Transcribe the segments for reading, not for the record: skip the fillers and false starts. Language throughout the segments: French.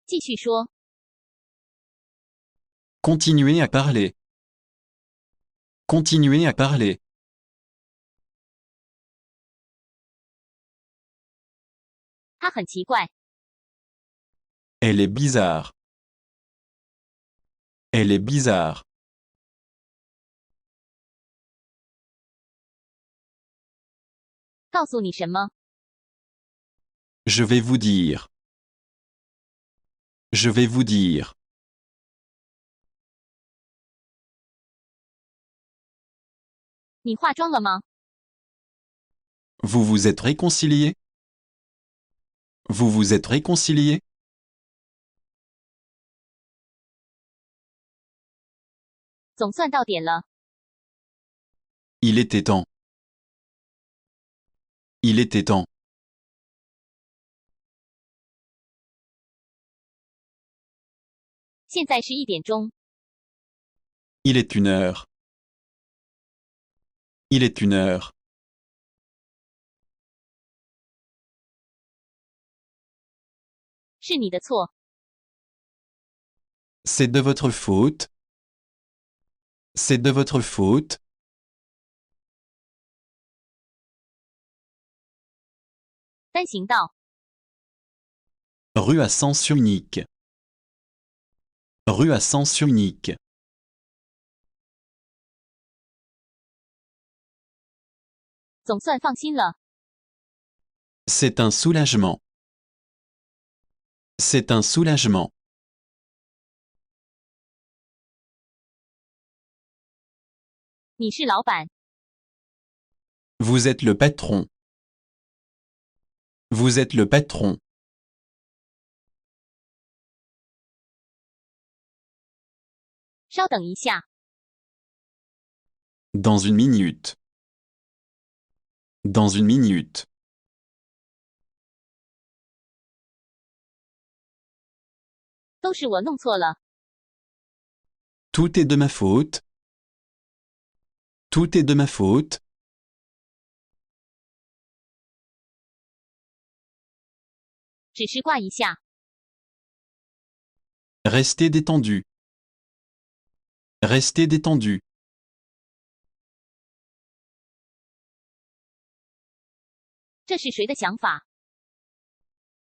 继续说。 Continuez à parler. Continuez à parler. 他很奇怪。 Elle est bizarre. Elle est bizarre. 告诉你什么？ Je vais vous dire. Je vais vous dire. 你化妆了吗？ Vous vous êtes réconciliés? Vous vous êtes réconciliés? 总算到点了。 Il était temps. Il était temps. 现在是1点钟。 Il est 1 heure. Il est 1 heure. 是你的错。 C'est de votre faute. C'est de votre faute. 单行道。 Rue à sens unique. Rue à sens unique. 总算放心了。 C'est un soulagement. C'est un soulagement. 你是老板。 Vous êtes le patron. Vous êtes le patron. 稍等一下。 Dans une minute. Dans une minute. 都是我弄错了。 Tout est de ma faute. Tout est de ma faute. 只是挂一下。 Restez détendu. Restez détendu. 这是谁的想法？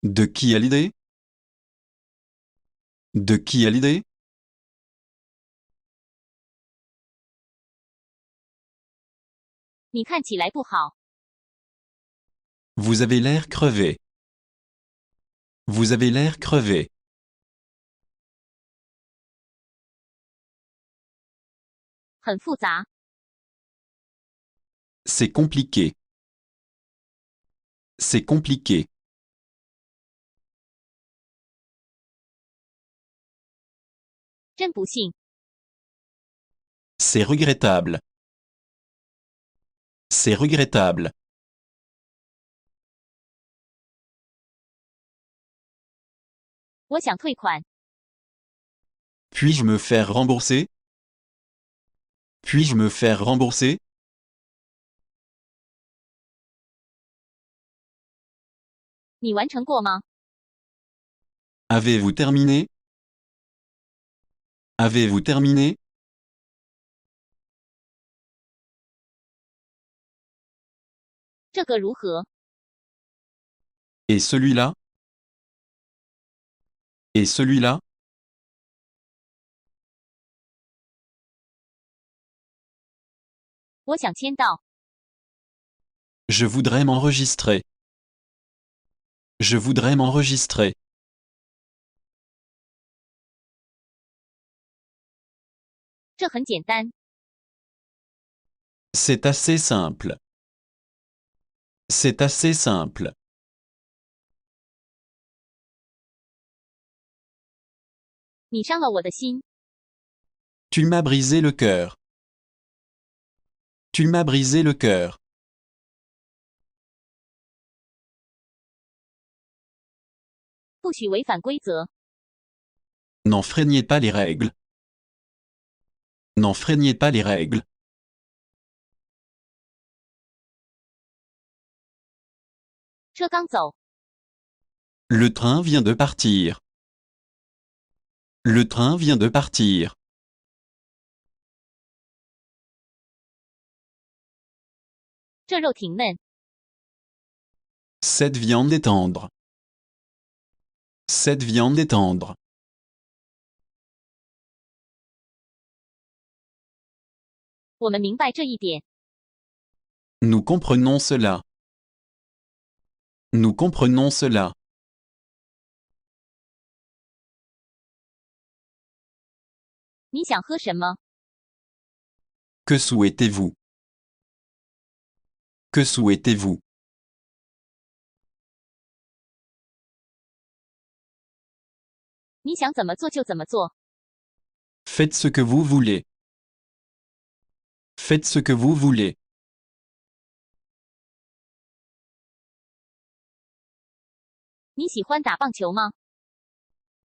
De qui est l'idée? De qui est l'idée? 你看起来不好。 Vous avez l'air crevé. Vous avez l'air crevé. 很复杂。 C'est compliqué. C'est compliqué. 真不幸。 C'est regrettable. C'est regrettable. 我想退款。 Puis-je me faire rembourser? Puis-je me faire rembourser? 你完成过吗？ Avez-vous terminé? Avez-vous terminé? 这个如何？ Et celui-là? Et celui-là? 我想签到。 Je voudrais m'enregistrer. Je voudrais m'enregistrer. 这很简单。 C'est assez simple. C'est assez simple. 你伤了我的心。 Tu m'as brisé le cœur. Tu m'as brisé le cœur. 不许违反规则。 N'enfreignez pas les règles. N'enfreignez pas les règles. 车刚走。 Le train vient de partir. Le train vient de partir. 这肉挺嫩。 Cette viande est tendre. Cette viande est tendre. 我们明白这一点。 Nous comprenons cela. Nous comprenons cela. 你想喝什么？ Que souhaitez-vous? Que souhaitez-vous? 你想怎么做就怎么做。 Faites ce que vous voulez. Faites ce que vous voulez. 你喜欢打棒球吗？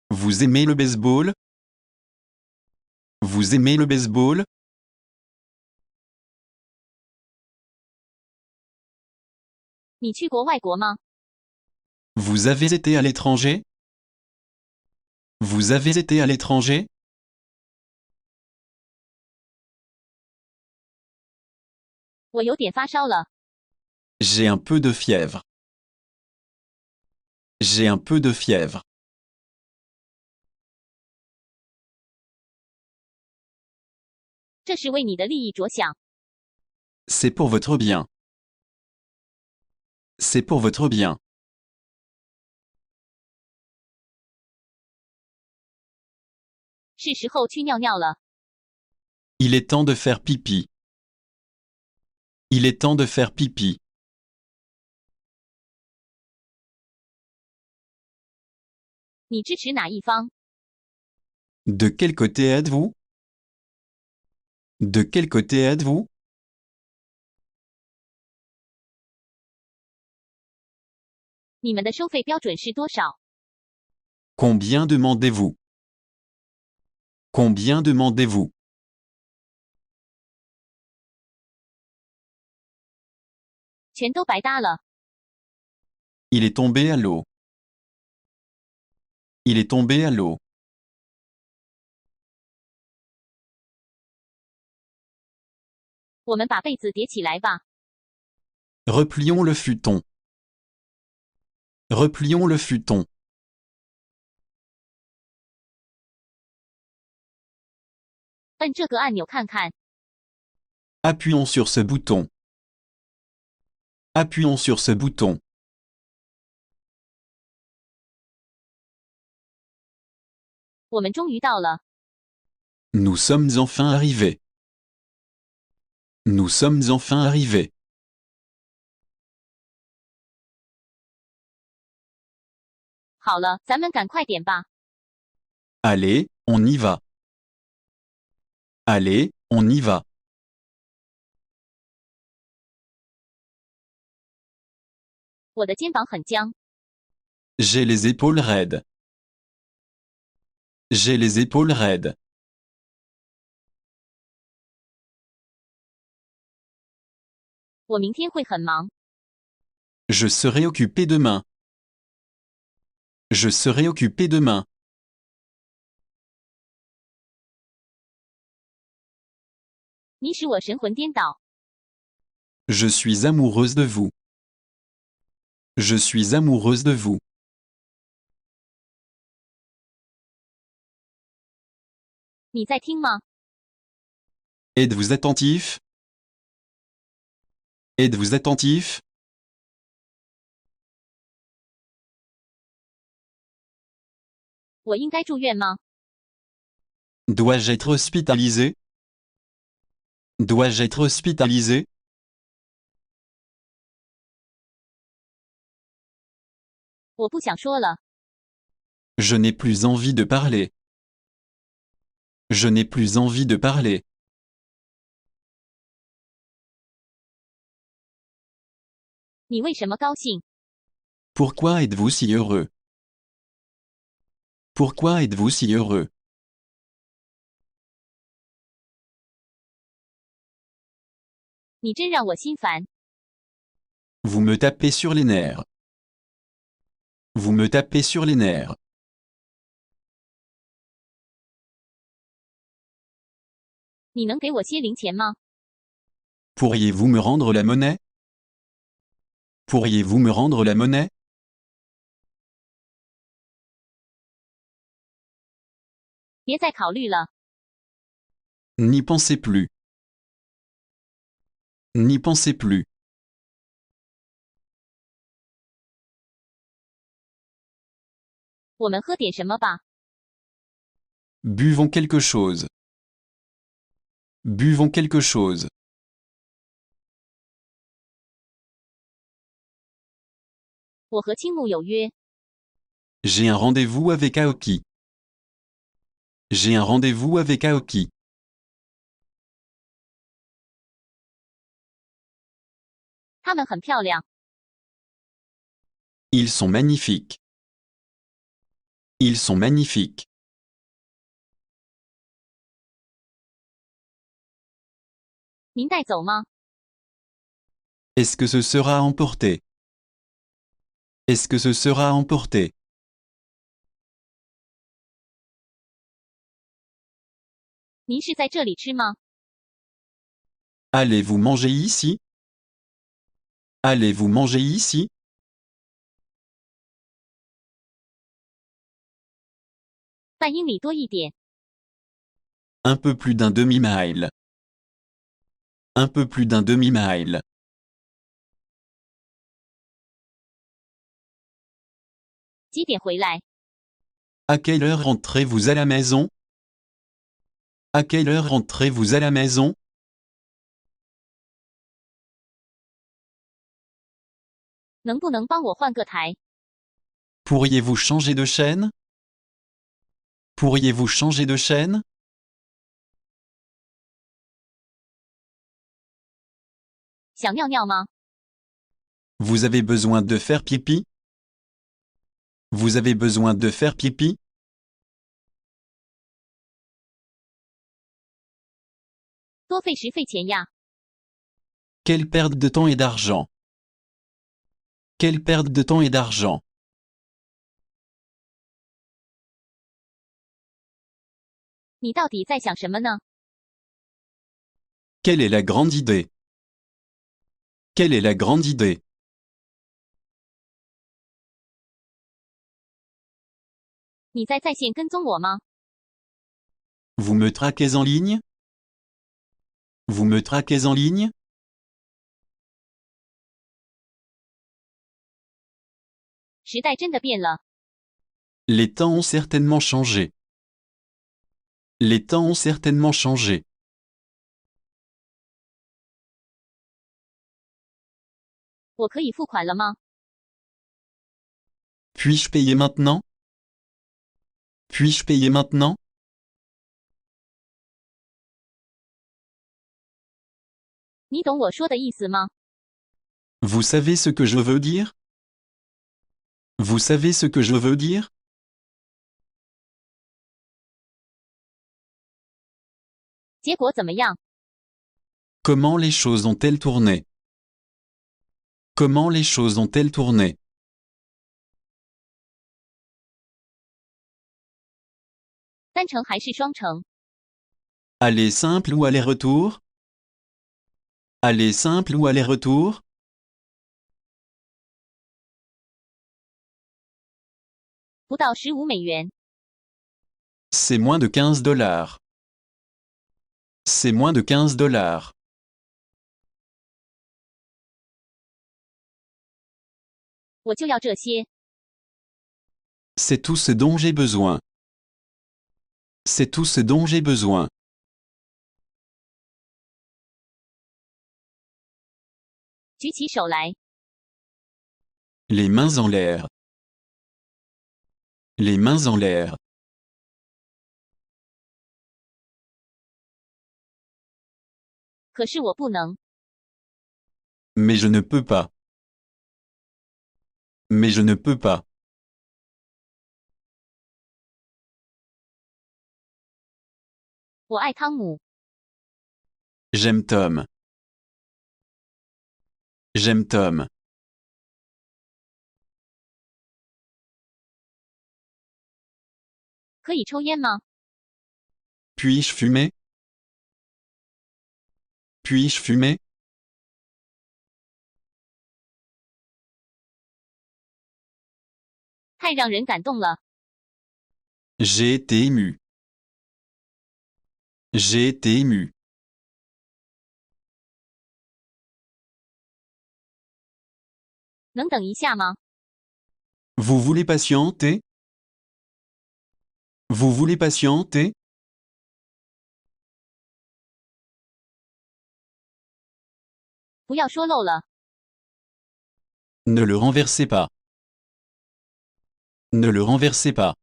Vous aimez le baseball? Vous aimez le baseball? 你去过外国吗？ Vous avez été à l'étranger? Vous avez été à l'étranger? 我有点发烧了。 J'ai un peu de fièvre. J'ai un peu de fièvre. 这是为你的利益着想。 C'est pour votre bien. C'est pour votre bien. 是时候去尿尿了。 Il est temps de faire pipi. Il est temps de faire pipi. 你支持哪一方？ De quel côté êtes-vous? De quel côté êtes-vous? 你们的收费标准是多少？ Combien demandez-vous? Combien demandez-vous? 全都白搭了。 Il est tombé à l'eau. Il est tombé à l'eau. 我们把被子叠起来吧。 Replions le futon. Replions le futon. 摁这个按钮看看。 Appuyons sur ce bouton. Appuyons sur ce bouton. 我们终于到了。 Nous sommes enfin arrivés. Nous sommes enfin arrivés. 好了，咱们赶快点吧。 Allez, on y va. Allez, on y va. 我的肩膀很僵。 J'ai les épaules raides. J'ai les épaules raides. 我明天会很忙。 Je serai occupé demain. Je serai occupé demain. 你使我神魂颠倒。 Je suis amoureuse de vous. Je suis amoureuse de vous. 你在听吗？ Êtes-vous attentif? Êtes-vous attentif? 我应该住院吗？ Dois-je être hospitalisé? Dois-je être hospitalisé? 我不想说了。 Je n'ai plus envie de parler. Je n'ai plus envie de parler. 你为什么高兴？ Pourquoi êtes-vous si heureux? Pourquoi êtes-vous si heureux? 你真让我心烦。 Vous me tapez sur les nerfs. Vous me tapez sur les nerfs. 你能给我些零钱吗？ Pourriez-vous me rendre la monnaie? Pourriez-vous me rendre la monnaie? 别再考虑了， N'y pensez plus. N'y pensez plus. 我们喝点什么吧。 Buvons quelque chose. Buvons quelque chose. 我和青木有约， J'ai un rendez-vous avec Aoki. J'ai un rendez-vous avec Aoki. 她们很漂亮。 Ils sont magnifiques. Ils sont magnifiques. 您带走吗？ Est-ce que ce sera emporté? Est-ce que ce sera emporté? 您是在这里吃吗？ Allez-vous manger ici? Allez-vous manger ici? 半英里多一点。 Un peu plus d'un demi-mile. Un peu plus d'un demi-mile. 几点回来？ À quelle heure rentrez-vous à la maison? À quelle heure rentrez-vous à la maison? 能不能帮我换个台？ Pourriez-vous changer de chaîne? Pourriez-vous changer de chaîne? 想尿尿吗？ Vous avez besoin de faire pipi? Vous avez besoin de faire pipi? 多费时费钱呀。 Quelle perte de temps et d'argent! Quelle perte de temps et d'argent! 你到底在想什么呢？ Quelle est la grande idée? Quelle est la grande idée? 你在线跟踪我吗？ Vous me traquez en ligne? Vous me traquez en ligne? 时代真的变了。 Les temps ont certainement changé. Les temps ont certainement changé. 我可以付款了吗？ Puis-je payer maintenant? Puis-je payer maintenant? 你懂我说的意思吗？ Vous savez ce que je veux dire? Vous savez ce que je veux dire? 结果怎么样？ Comment les choses ont-elles tourné? Comment les choses ont-elles tourné? 单程还是双程？ Aller simple ou aller-retour? Aller simple ou aller-retour? 不到15美元。 C'est moins de 15 dollars. C'est moins de 15 dollars. 我就要这些。 C'est tout ce dont j'ai besoin. C'est tout ce dont j'ai besoin. 举起手来。 Les mains en l'air. Les mains en l'air. 可是我不能。 Mais je ne peux pas. Mais je ne peux pas. 我爱汤姆。 J'aime Tom. J'aime Tom. 可以抽烟吗？ Puis-je fumer? Puis-je fumer? 太让人感动了， J'ai été ému. J'ai été ému. 能等一下吗？ Vous voulez patienter? Vous voulez patienter? 不要说漏了， Ne le renversez pas. Ne le renversez pas.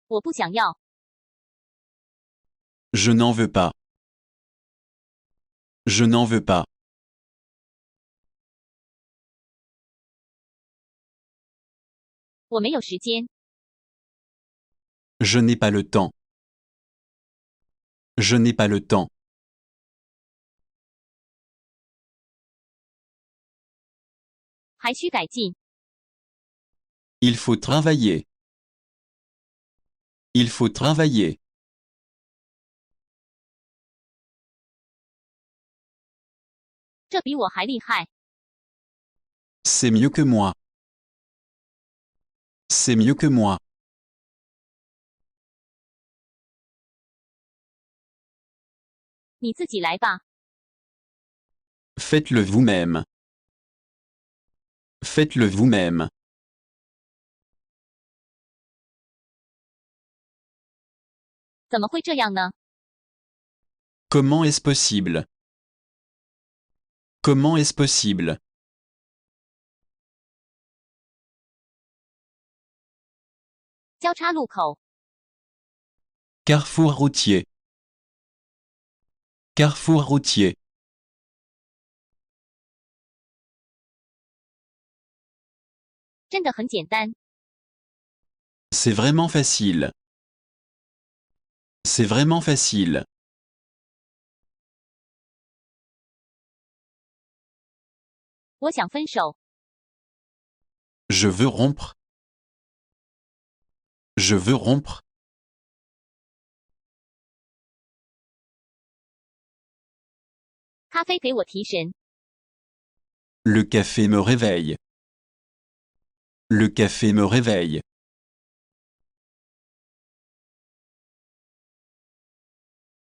我不想要， Je n'en veux pas. Je n'en veux pas. 我没有时间， Je n'ai pas le temps. Je n'ai pas le temps. 还需改进， Il faut travailler. Il faut travailler. 这比我还厉害， C'est mieux que moi. C'est mieux que moi. 你自己来吧， Faites-le vous-même. Faites-le vous-même. 怎么会这样呢？ Comment est-ce possible? Comment est-ce possible? 交叉路口， Carrefour routier. Carrefour routier. 真的很简单， C'est vraiment facile. C'est vraiment facile. 我想分手， Je veux rompre. Je veux rompre. 咖啡给我提神， Le café me réveille. Le café me réveille.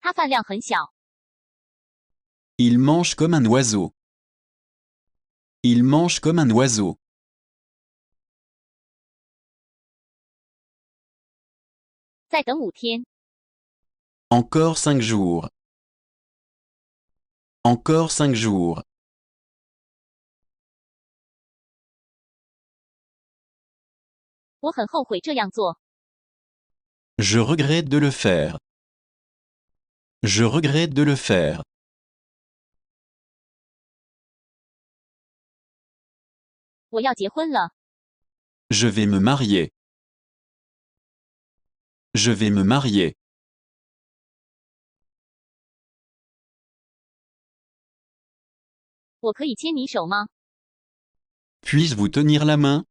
它饭量很小， Il mange comme un oiseau. Il mange comme un oiseau. 再等5天， Encore 5 jours. Encore 5 jours. 我很后悔这样做， Je regrette de le faire. Je regrette de le faire. 我要结婚了， Je vais me marier. Je vais me marier. 我可以牵你手吗？ Puis-je vous tenir la main?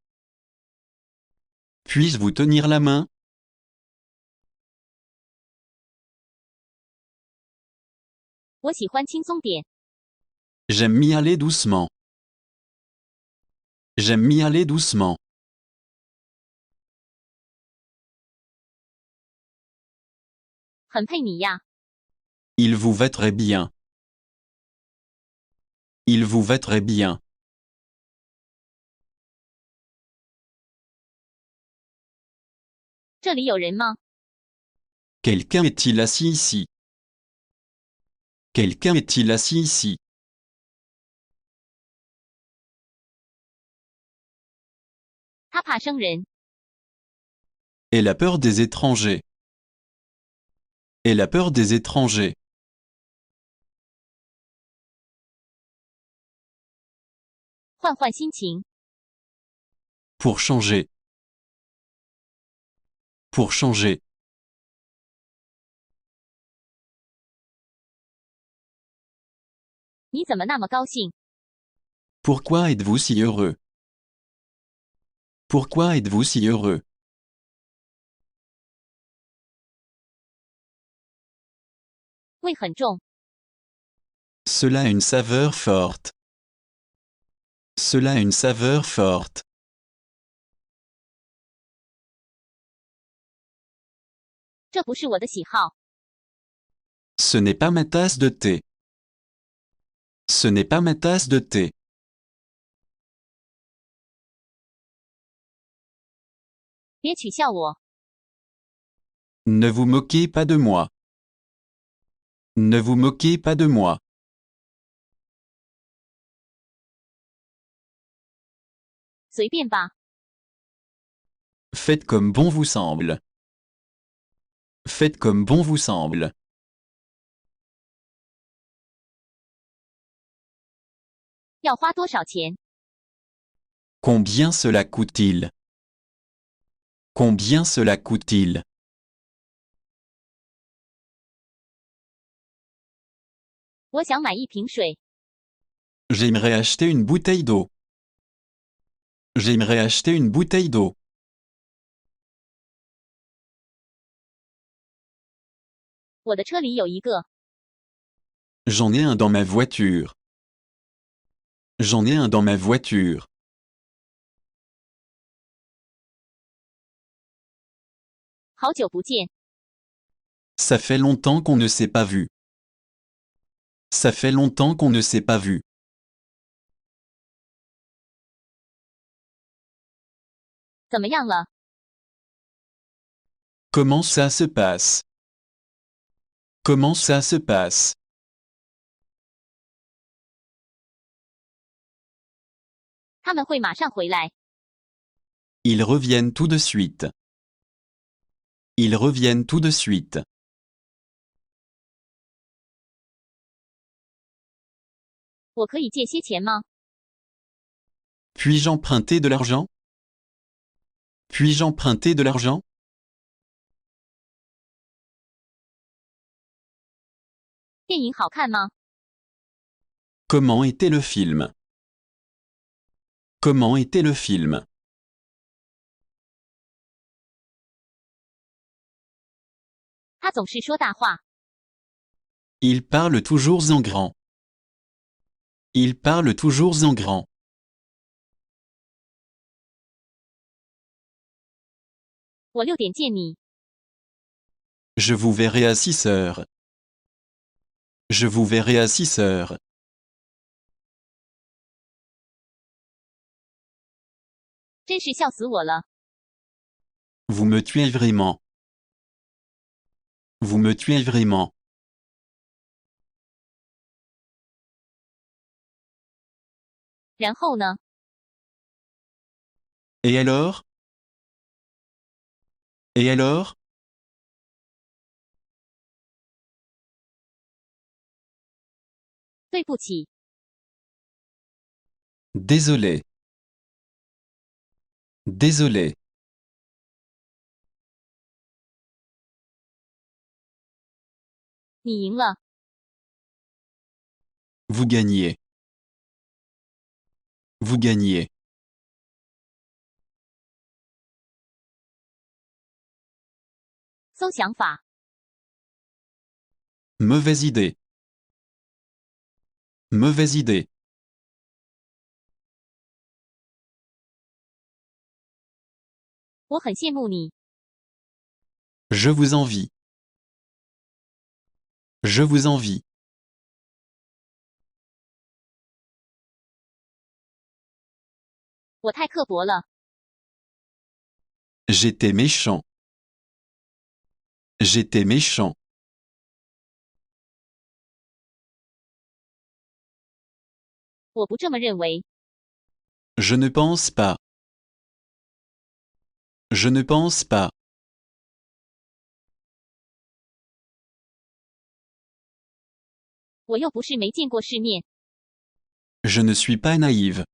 Puis-je vous tenir la main? 我喜欢轻松点， J'aime m'y aller doucement. J'aime m'y aller doucement. 很配你呀， Il vous va très bien. Il vous va très bien. 这里有人吗？ Quelqu'un est-il assis ici? Quelqu'un est-il assis ici? 他怕生人， Et la peur des étrangers. Et la peur des étrangers. 换换心情， Pour changer. Pour changer. 你怎么那么高兴？ Pourquoi êtes-vous si heureux? Pourquoi êtes-vous si heureux? 味很重。 Cela a une saveur forte. Cela a une saveur forte. 这不是我的喜好。 Ce n'est pas ma tasse de thé. Ce n'est pas ma tasse de thé. 别取笑我。 Ne vous moquez pas de moi. Ne vous moquez pas de moi. 随便吧。 Faites comme bon vous semble. Faites comme bon vous semble. 要花多少钱？ Combien cela coûte-t-il? Combien cela coûte-t-il? 我想买一瓶水。 J'aimerais acheter une bouteille d'eau. J'aimerais acheter une bouteille d'eau. 我的车里有一个。 J'en ai un dans ma voiture. J'en ai un dans ma voiture. 好久不见。 Ça fait longtemps qu'on ne s'est pas vu. Ça fait longtemps qu'on ne s'est pas vu. 怎么样了？ Comment ça se passe? Comment ça se passe? 他们会马上回来。 Ils reviennent tout de suite. Ils reviennent tout de suite. 我可以借些钱吗？ Puis-je emprunter de l'argent? Puis-je emprunter de l'argent? 电影好看吗？ Comment était le film? Comment était le film? 他总是说大话。 Il parle toujours en grand. Il parle toujours en grand. 我6点见你。 Je vous verrai à 6 heures. Je vous verrai à 6 heures. 真是笑死我了。 Vous me tuez vraiment. Vous me tuez vraiment. 然后呢？ Et alors? Et alors? 对不起。 Désolé. Désolé. 你赢了。 Vous gagnez. Vous gagnez. 馊想法。 Mauvaise idée. Mauvaise idée. 我很羡慕你。 Je vous envie. Je vous envie. 我太刻薄了。 J'étais méchant. J'étais méchant. 我不这么认为。 Je ne pense pas. Je ne pense pas. 我又不是没见过世面。 Je ne suis pas naïve.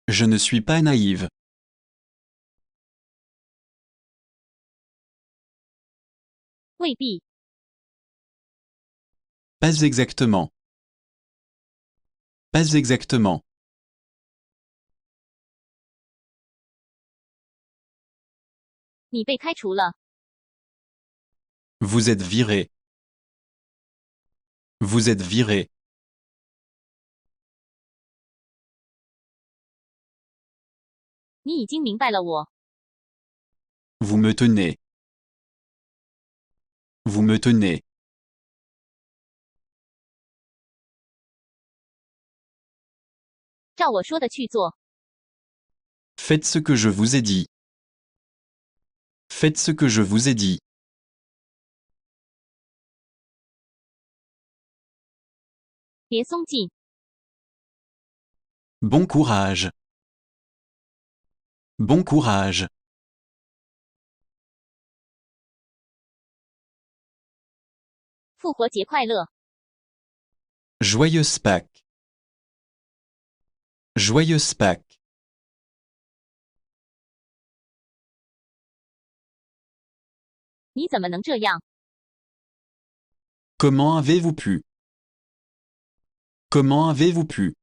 Je ne suis pas naïve. 未必。 Pas exactement. Pas exactement. 你被开除了。 Vous êtes viré. Vous êtes viré. 你已经明白了我。 Vous me tenez. Vous me tenez. 照我说的去做。 Faites ce que je vous ai dit. Faites ce que je vous ai dit. 别松劲。 Bon courage. Bon courage. 复活节快乐。 Joyeuse Pâques. Joyeuse Pâques. 你怎么能这样？ Comment avez-vous pu? Comment avez-vous pu?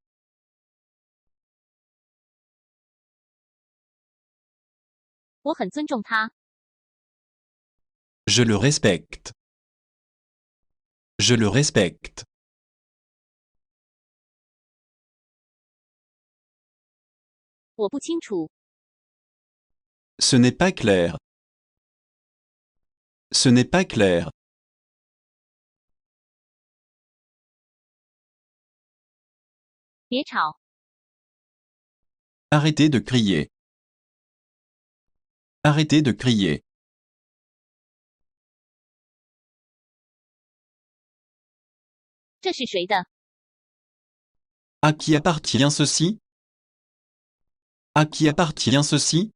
我很尊重他。 Je le respecte. Je le respecte. 我不清楚。 Ce n'est pas clair. Ce n'est pas clair. 别吵。 Arrêtez de crier. Arrêtez de crier. 这是谁的？ À qui appartient ceci? À qui appartient ceci?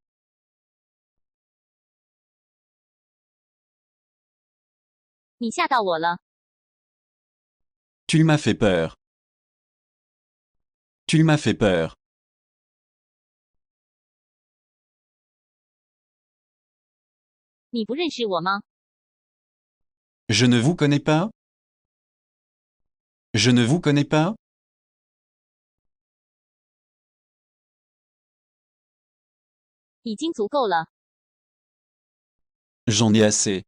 你吓到我了。 Tu m'as fait peur. Tu m'as fait peur. 你不认识我吗？ Je ne vous connais pas? Je ne vous connais pas? 已经足够了。 J'en ai assez.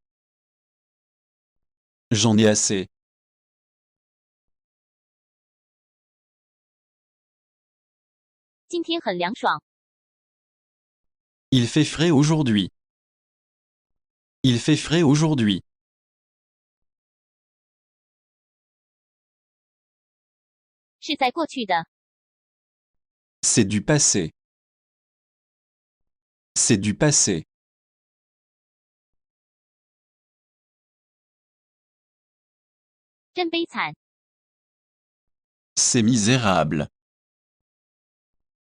J'en ai assez. 今天很凉爽。 Il fait frais aujourd'hui. Il fait frais aujourd'hui. 是在过去的。 C'est du passé. C'est du passé. 真悲惨。 C'est misérable.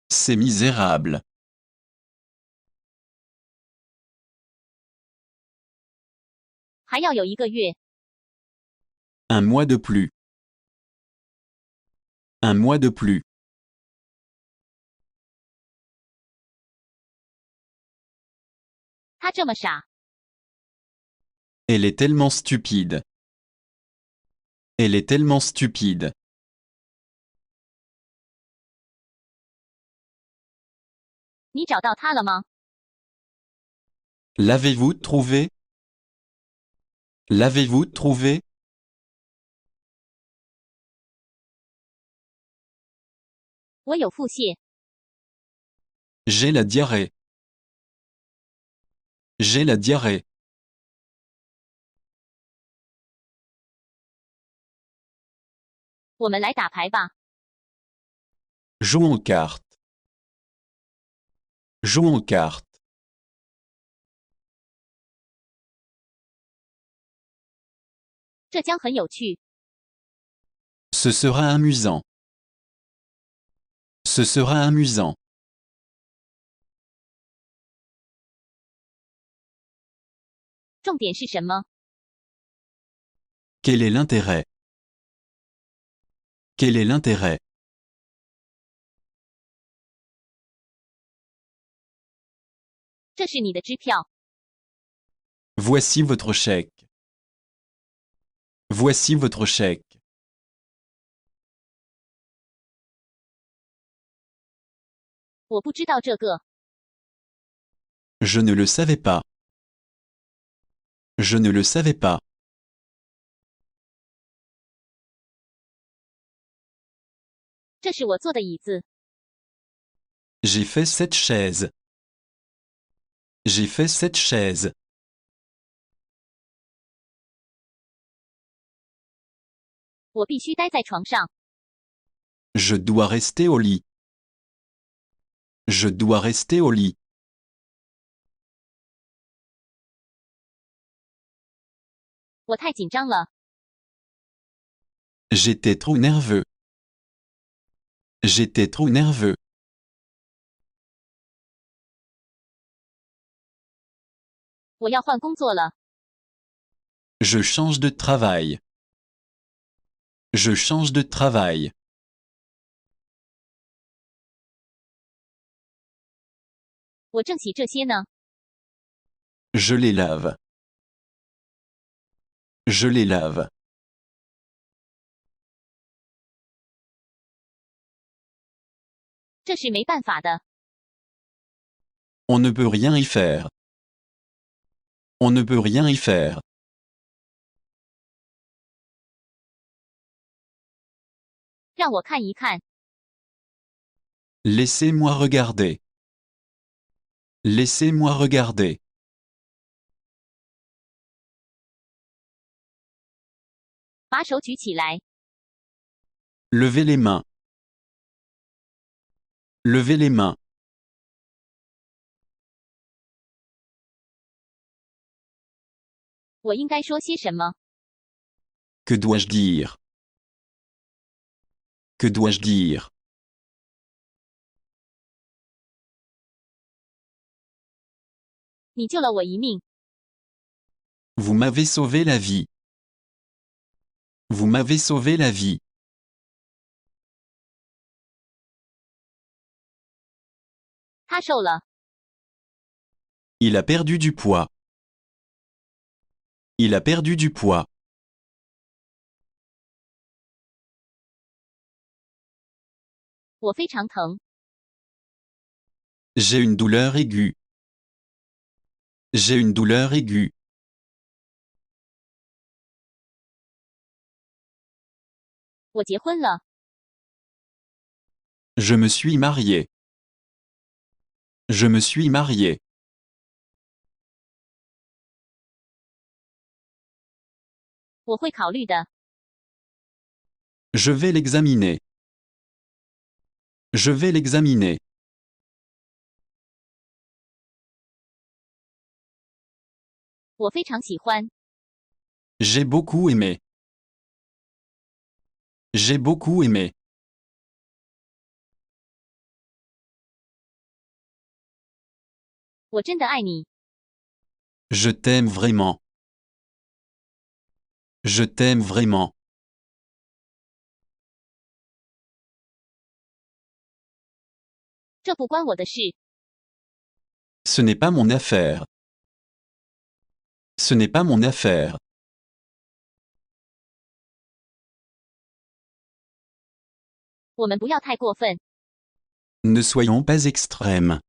C'est misérable. 还要有1个月。 Un mois de plus. Un mois de plus. 他这么傻。 Elle est tellement stupide. Elle est tellement stupide. 你找到他了吗？ L'avez-vous trouvé? L'avez-vous trouvé? 我有腹泻。 J'ai la diarrhée. J'ai la diarrhée. 我们来打牌吧。 Jouons aux cartes. Jouons aux cartes. 这将很有趣。 Ce sera amusant. Ce sera amusant. 重点是什么？ Quel est l'intérêt? Quel est l'intérêt? 这是你的支票。 Voici votre chèque. Voici votre chèque. 我不知道这个。 Je ne le savais pas. Je ne le savais pas. 是我坐的椅子。 J'ai fait cette chaise. J'ai fait cette chaise. 我必须待在床上。 Je dois rester au lit. Je dois rester au lit. 我太紧张了。 J'étais trop nerveux. J'étais trop nerveux. 我要换工作了。 Je change de travail. Je change de travail. 我正洗这些呢。 Je les lave. Je les lave. 这是没办法的。 On ne peut rien y faire. On ne peut rien y faire. 让我看一看。 Laissez-moi regarder. Laissez-moi regarder. 把手举起来。 Levez les mains. Levez les mains. 我应该说些什么？ Que dois-je dire? Que dois-je dire? 你救了我一命。 Vous m'avez sauvé la vie. Vous m'avez sauvé la vie. 他瘦了。 Il a perdu du poids. Il a perdu du poids. 我非常疼。 J'ai une douleur aiguë. J'ai une douleur aiguë. 我结婚了。 Je me suis marié. Je me suis marié. 我会考虑的。 Je vais l'examiner. Je vais l'examiner. 我非常喜欢。 J'ai beaucoup aimé. J'ai beaucoup aimé. 我真的爱你。 Je t'aime vraiment. Je t'aime vraiment. 这不关我的事。 Ce n'est pas mon affaire. Ce n'est pas mon affaire. 我们不要太过分。 Ne soyons pas extrêmes.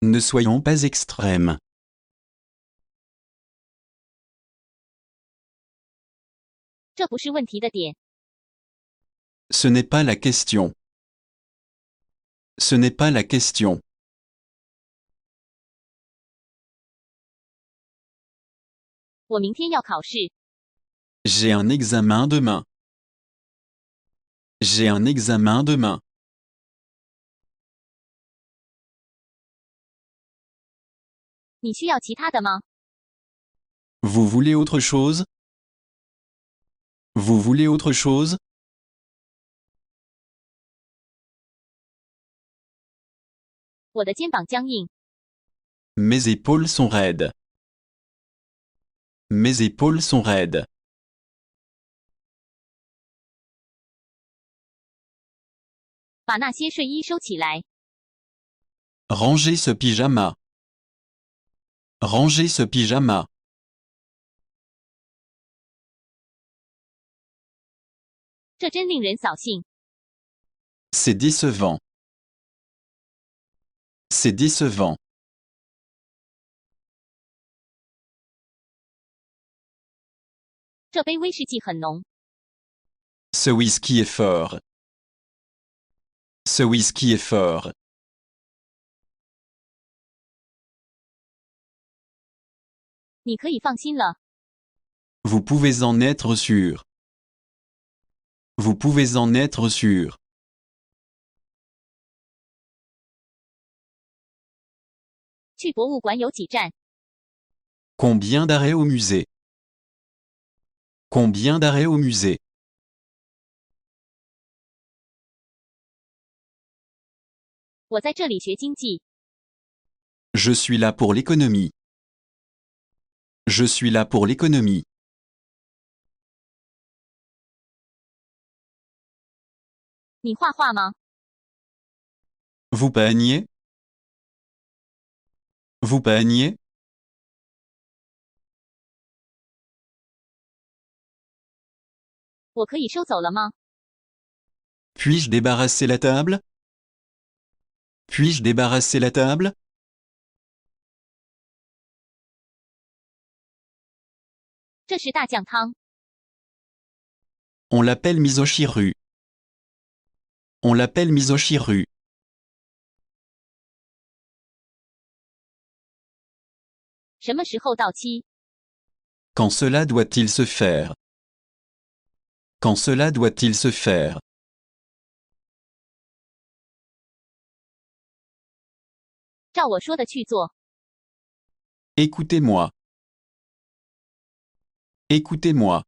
Ne soyons pas extrêmes. 这不是问题的点。 Ce n'est pas la question. Ce n'est pas la question. 我明天要考试。 J'ai un examen demain. J'ai un examen demain. 你需要其他的吗？ Vous voulez autre chose? Vous voulez autre chose? 我的肩膀僵硬。 Mes épaules sont raides. Mes épaules sont raides. 把那些睡衣收起来。 Rangez ce pyjama. Rangez ce pyjama. 这真令人扫兴。 C'est décevant. C'est décevant. 这杯威士忌很浓。 Ce whisky est fort. Ce whisky est fort. 你可以放心了。 Vous pouvez en être sûr. Vous pouvez en être sûr. 去博物馆有几站？ Combien d'arrêts au musée? Combien d'arrêts au musée? 我在这里学经济。 Je suis là pour l'économie. Je suis là pour l'économie. 你画画吗？ Vous peignez? Vous peignez? 我可以收走了吗？ Puis-je débarrasser la table? Puis-je débarrasser la table? 这是大酱汤。 On l'appelle misochiru. On l'appelle misochiru. 什么时候到期？ Quand cela doit-il se faire? Quand cela doit-il se faire? 照我说的去做。 Écoutez-moi. Écoutez-moi.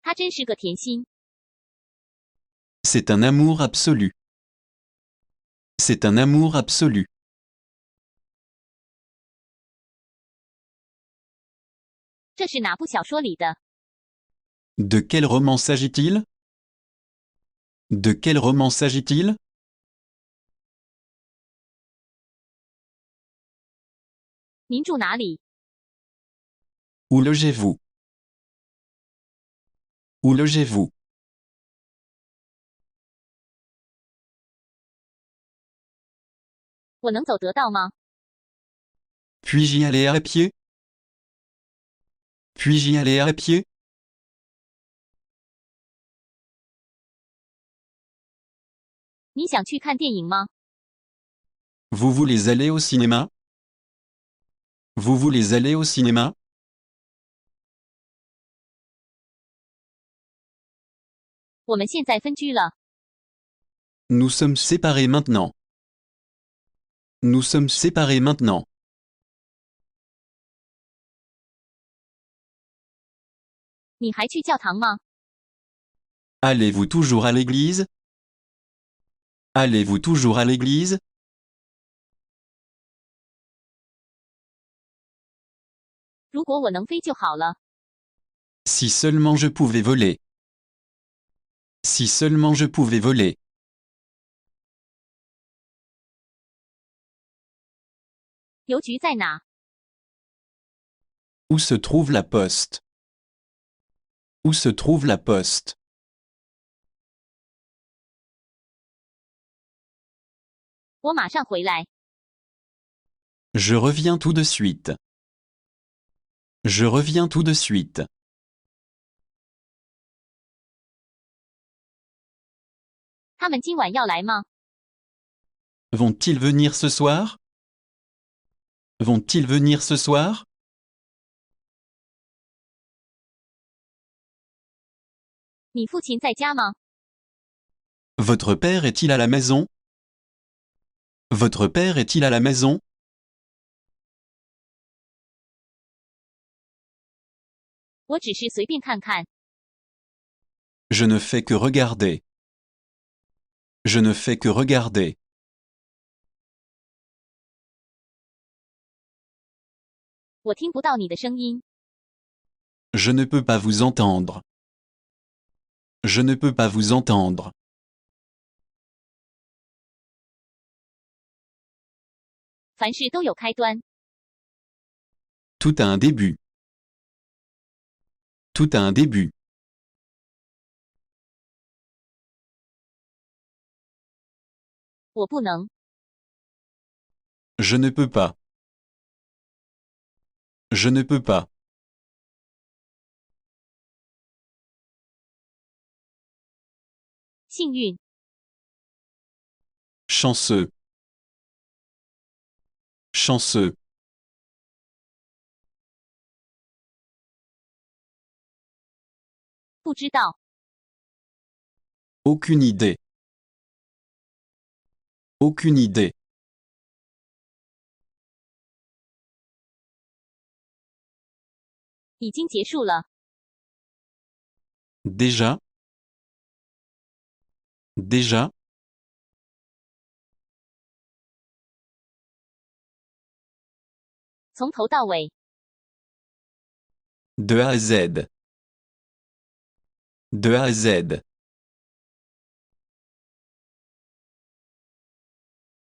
他真是个甜心。 C'est un amour absolu. C'est un amour absolu. 这是哪部小说里的？ De quel roman s'agit-il? De quel roman s'agit-il? 您住哪里？ Où logez-vous? Où logez-vous? 我能走得到吗？ Puis-je y aller à pied? Puis-je y aller à pied? 你想去看电影吗？ Vous voulez aller au cinéma? Vous voulez aller au cinéma? 我们现在分居了。 Nous sommes séparés maintenant. Nous sommes séparés maintenant. 你还去教堂吗？ Allez-vous toujours à l'église? Allez-vous toujours à l'église? 如果我能飞就好了。 Si seulement je pouvais voler. Si seulement je pouvais voler. 邮局在哪？ Où se trouve la poste? Où se trouve la poste? 我马上回来。 Je reviens tout de suite. Je reviens tout de suite. 他们今晚要来吗？ Vont-ils venir ce soir? Vont-ils venir ce soir? 你父亲在家吗？ Votre père est-il à la maison? Votre père est-il à la maison? 我只是随便看看。 Je ne fais que regarder. Je ne fais que regarder. 我听不到你的声音。 Je ne peux pas vous entendre. Je ne peux pas vous entendre. 凡事都有开端。 Tout a un début. Tout a un début. 我不能。 Je ne peux pas. Je ne peux pas. 幸运， chanceux, chanceux, 不知道， aucune idée, aucune idée, 已经结束了， déjà, déjà, 从头到尾， de A à Z, de A à Z,